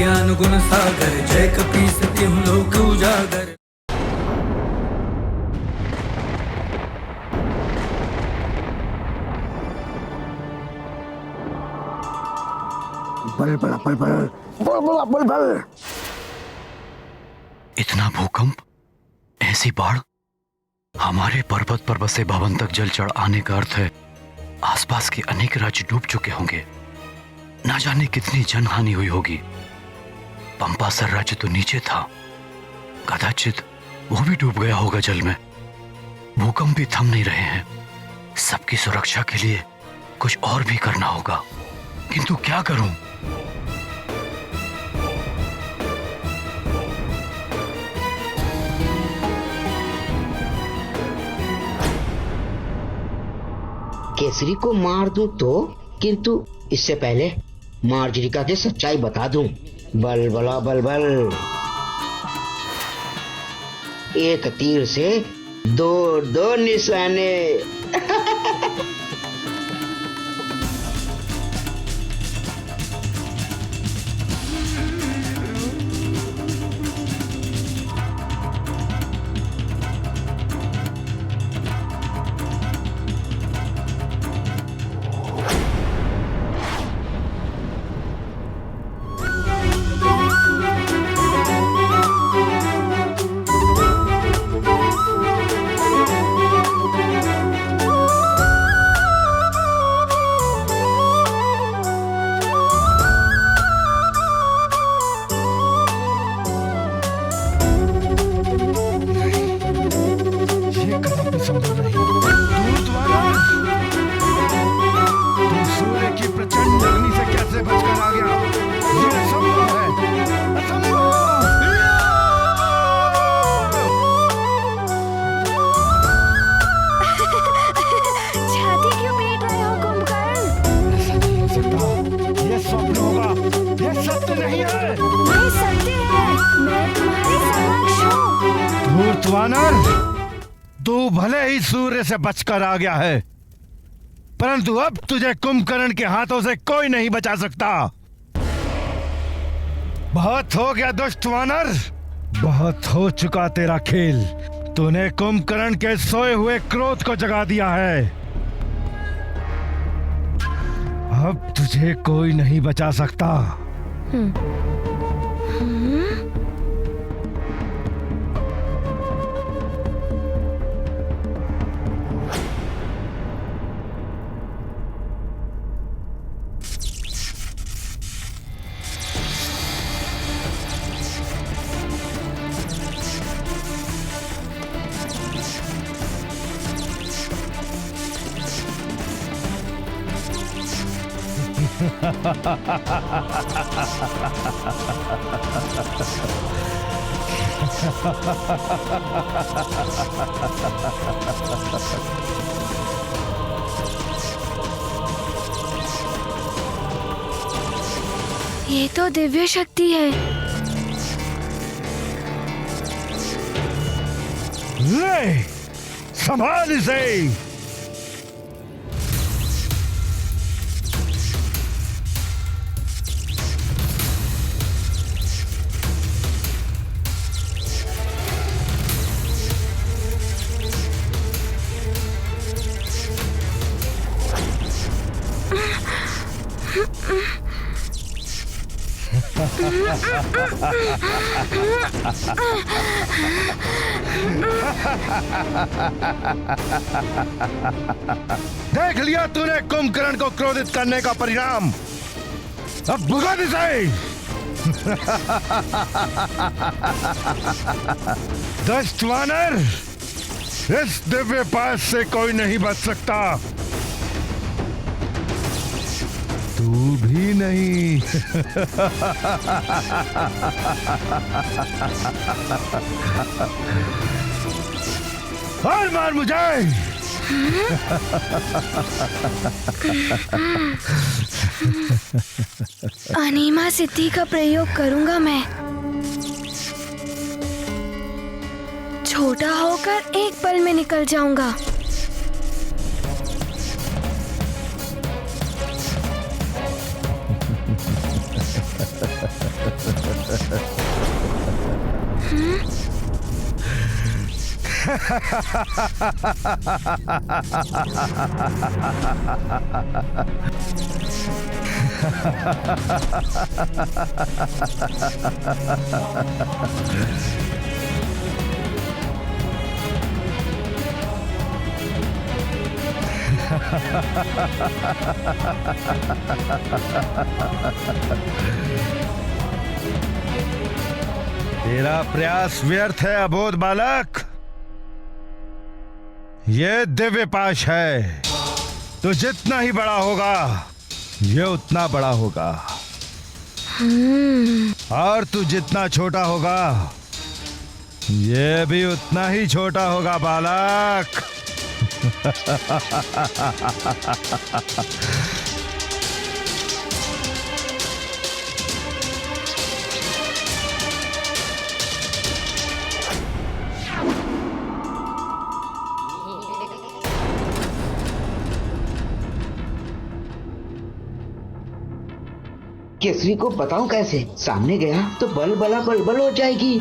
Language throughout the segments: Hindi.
ज्ञान गुण सागर, जय कपीस तिहुँ लोक उजागर। बल बल बल बल बल बल बल बल। इतना भूकंप, ऐसी बाढ़, हमारे पर्वत पर बसे भवन तक जल चढ़ आने का अर्थ है आसपास के अनेक राज्य डूब चुके होंगे। ना जाने कितनी जनहानि हुई होगी। पंपासर राज्य तो नीचे था, कदाचित वो भी डूब गया होगा जल में। भूकंप भी थम नहीं रहे हैं। सबकी सुरक्षा के लिए कुछ और भी करना होगा, किंतु क्या करूं? केसरी को मार दूं तो, किंतु इससे पहले मार्जरिका की सच्चाई बता दूं। बल बला बल बल। एक तीर से दो निशाने। वानर, तू भले ही सूर्य से बचकर आ गया है, परंतु अब तुझे कुंभकर्ण के हाथों से कोई नहीं बचा सकता। बहुत हो गया दुष्ट वानर, बहुत हो चुका तेरा खेल। तूने कुंभकर्ण के सोए हुए क्रोध को जगा दिया है। अब तुझे कोई नहीं बचा सकता। ये तो दिव्य शक्ति है। ले, संभाल इसे। देख लिया तूने कुंभकर्ण को क्रोधित करने का परिणाम। अब भुगत इसे। दुष्ट वानर, इस दिव्य पास से कोई नहीं बच सकता, तू भी नहीं। और मार मुझे। अनीमा सिद्धि का प्रयोग करूंगा मैं। छोटा होकर एक पल में निकल जाऊंगा। तेरा प्रयास व्यर्थ है अबोध बालक। ये दिव्य पाश है, तो जितना ही बड़ा होगा ये उतना बड़ा होगा, और तू जितना छोटा होगा ये भी उतना ही छोटा होगा बालक। केसरी को बताऊं कैसे? सामने गया तो बल बल हो जाएगी।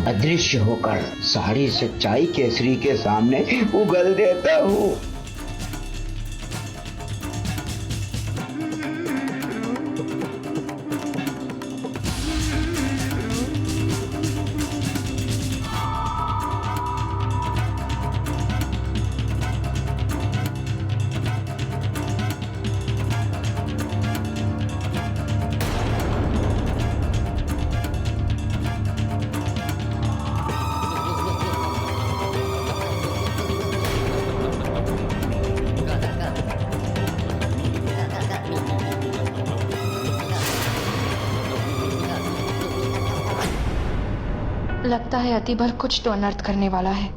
अदृश्य होकर सारी सच्चाई केसरी के सामने उगल देता हूँ। लगता है अतिबल कुछ तो अनर्थ करने वाला है।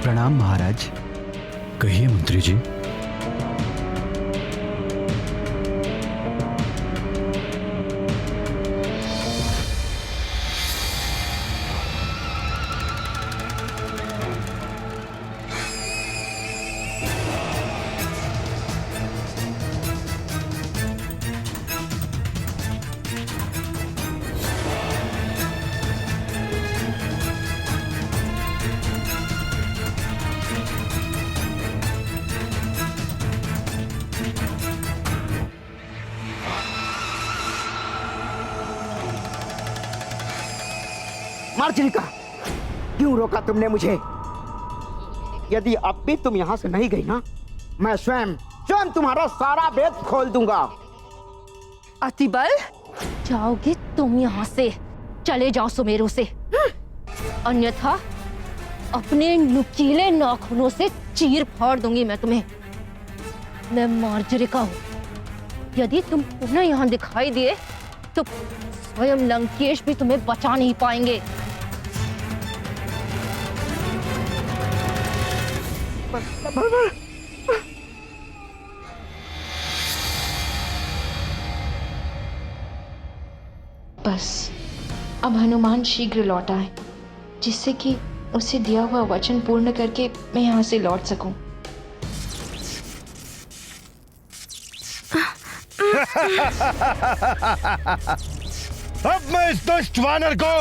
प्रणाम महाराज। कहिए मंत्री जी। मार्जरिका, क्यों रोका तुमने मुझे? यदि अब भी तुम यहाँ से नहीं गई ना, मैं स्वयं तुम्हारा सारा भेद खोल दूंगा। अतिबल, जाओगे तुम यहाँ से? चले जाओ सुमेरु से, अन्यथा अपने नुकीले नाखूनों से चीर फाड़ दूंगी मैं तुम्हें। मैं मार्जरिका हूँ। यदि तुम पुनः यहाँ दिखाई दिए तो स्वयं लंकेश भी तुम्हें बचा नहीं पाएंगे। बस अब हनुमान शीघ्र लौट आए, जिससे कि उसे दिया हुआ वचन पूर्ण करके मैं यहाँ से लौट सकूं। अब मैं इस दुष्ट वानर को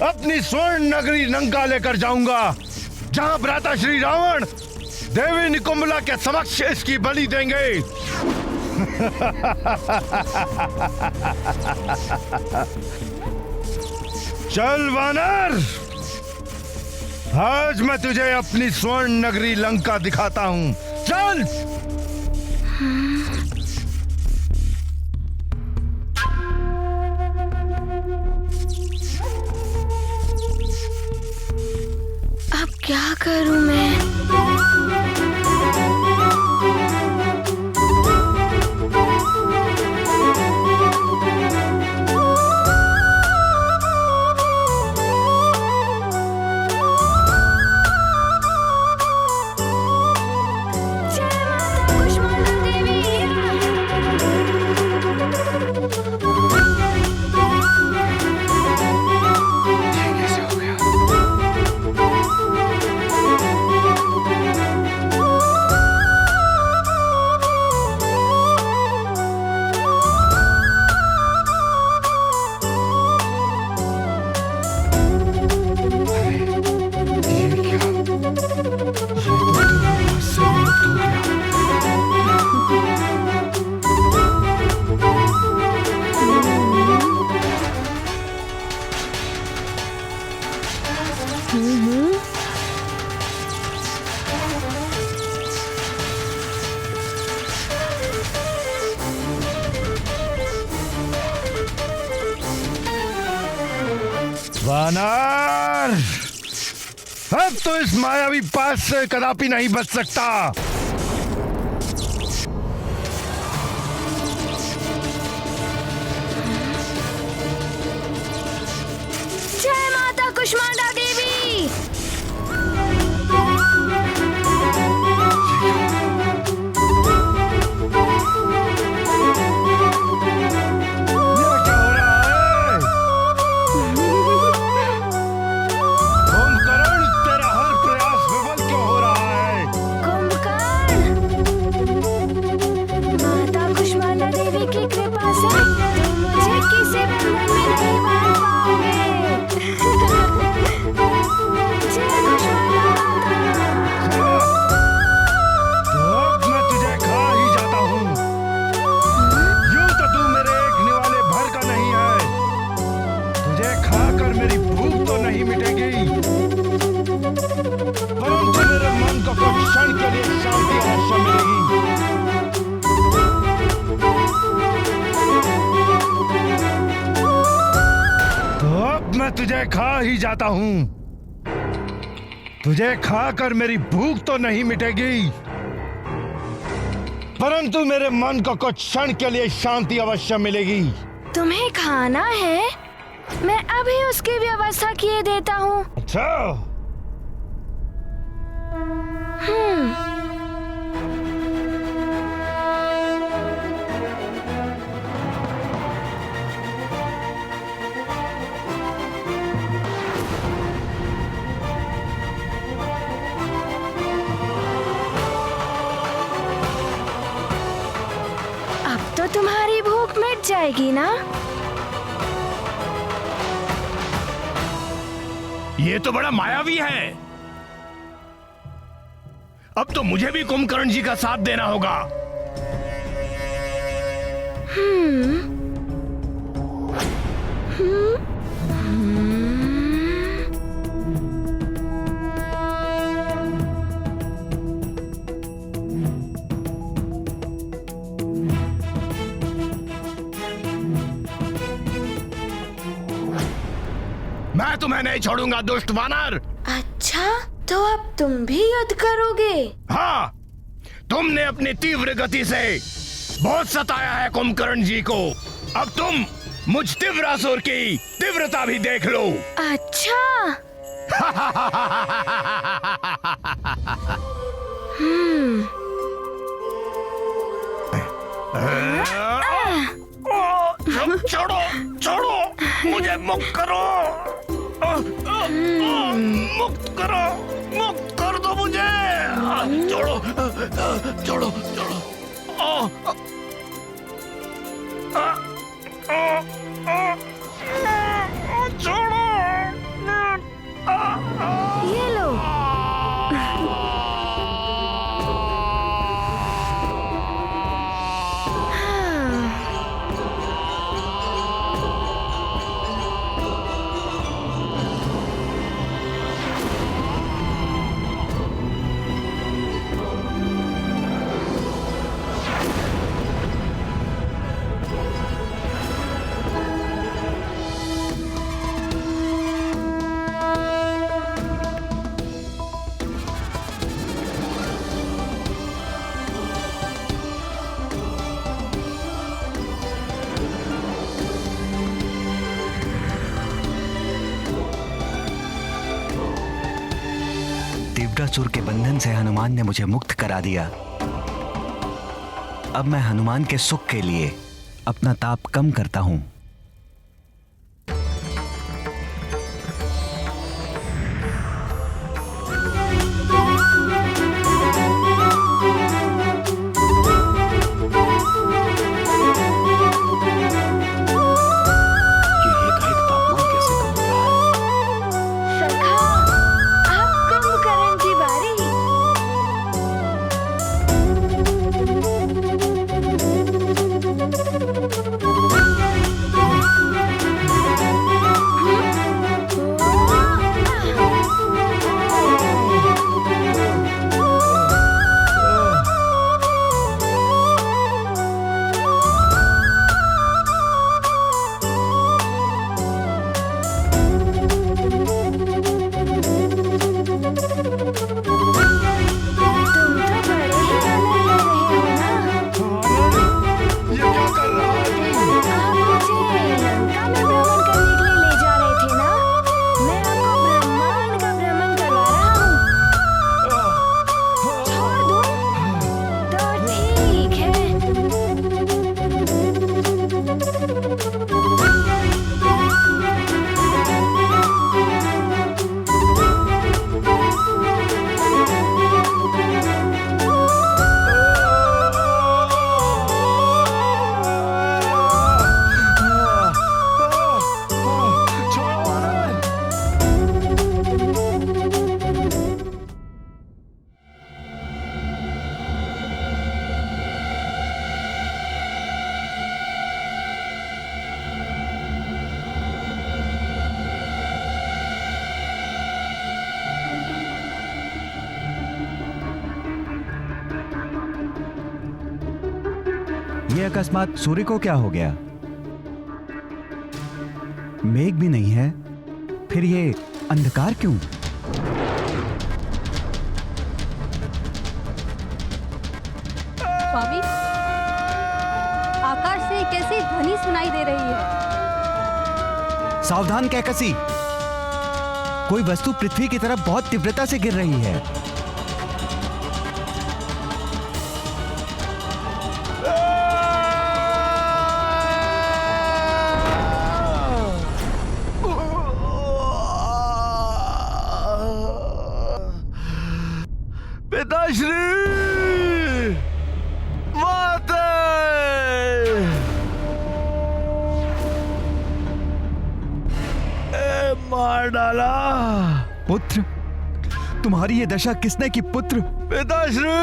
अपनी स्वर्ण नगरी लंका लेकर जाऊंगा, जहां भ्राता श्री रावण देवी निकुंभला के समक्ष इसकी बलि देंगे। चल वानर, आज मैं तुझे अपनी स्वर्ण नगरी लंका दिखाता हूं। चल। अब क्या करूं मैं? जय माता कुष्मांडा देवी। तो इस मायावी पास से कदापि नहीं बच सकता। जय माता कुष्मांडा देवी। ये क्या हो रहा है? कुंभकर्ण, तेरा हर प्रयास विफल क्यों हो रहा है? कुंभकर्ण, माता कुष्मांडा देवी की कृपा से तुम मुझे किसी बंधन में नहीं बांध पाओगे। जय कुष्मांडा माता। तो अब मैं तुझे खा ही जाता हूँ। यूं तो तू मेरे एक निवाले भर का नहीं है। तुझे खाकर मेरी भूख तो नहीं मिटेगी, परंतु मेरे मन को कुछ क्षण के लिए शांति अवश्य मिलेगी। तो अब मैं तुझे खा ही जाता हूँ। तुझे खाकर मेरी भूख तो नहीं मिटेगी, परंतु मेरे मन को कुछ क्षण के लिए शांति अवश्य मिलेगी। तुम्हें खाना है? मैं अभी उसकी व्यवस्था किए देता हूँ। अच्छा, अब तो तुम्हारी भूख मिट जाएगी ना? ये तो बड़ा मायावी है। अब तो मुझे भी कुंभकर्ण जी का साथ देना होगा। मैं तुम्हें नहीं छोड़ूंगा दुष्ट वानर। अच्छा, तो अब तुम भी युद्ध करोगे? हाँ, तुमने अपनी तीव्र गति से बहुत सताया है कुंभकर्ण जी को। अब तुम मुझ तीव्रासुर की तीव्रता भी देख लो। अच्छा। छोड़ो, छोड़ो, मुझे मुक्त करो। मुक्त करो, मुक्त कर दो मुझे। छोड़ो, छोड़ो, छोड़ो। छोड़ो। ये लो। तीव्रासुर के बंधन से हनुमान ने मुझे मुक्त करा दिया। अब मैं हनुमान के सुख के लिए अपना ताप कम करता हूं। ये अकस्मात सूर्य को क्या हो गया? मेघ भी नहीं है, फिर ये अंधकार क्यों? स्वामी, आकाश से कैसी ध्वनि सुनाई दे रही है? सावधान कैकसी, कोई वस्तु पृथ्वी की तरफ बहुत तीव्रता से गिर रही है। पिताश्री, माते, मार डाला। पुत्र, तुम्हारी ये दशा किसने की पुत्र? पिताश्री,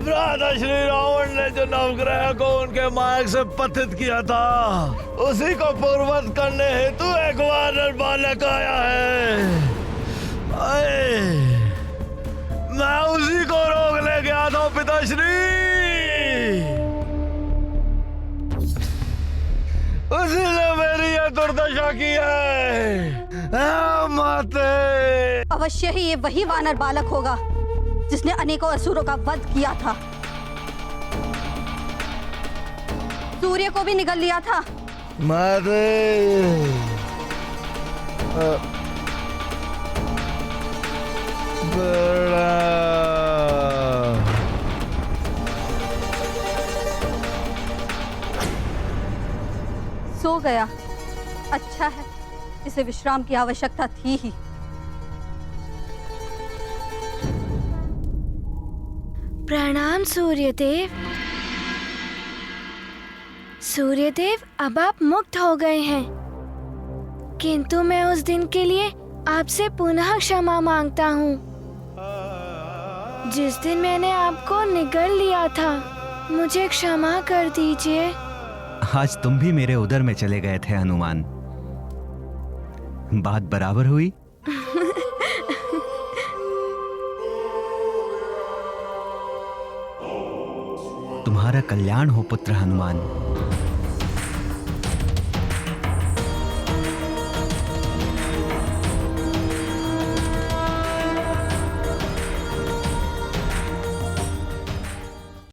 भ्राता श्री रावण ने जो नवग्रह को उनके मार्ग से पतित किया था, उसी को पूर्ववत करने हेतु एक वानर बालक आया है। मैं उसी को रोकने गया था पिताश्री। उसी ने मेरी यह दुर्दशा की है। माते, अवश्य ही ये वही वानर बालक होगा जिसने अनेकों असुरों का वध किया था। सूर्य को भी निगल लिया था। माते, सो गया। अच्छा है, इसे विश्राम की आवश्यकता थी ही। प्रणाम सूर्यदेव। सूर्यदेव, अब आप मुक्त हो गए हैं, किंतु मैं उस दिन के लिए आपसे पुनः क्षमा मांगता हूँ जिस दिन मैंने आपको निगल लिया था। मुझे क्षमा कर दीजिए। आज तुम भी मेरे उदर में चले गए थे हनुमान। बात बराबर हुई। तुम्हारा कल्याण हो पुत्र हनुमान।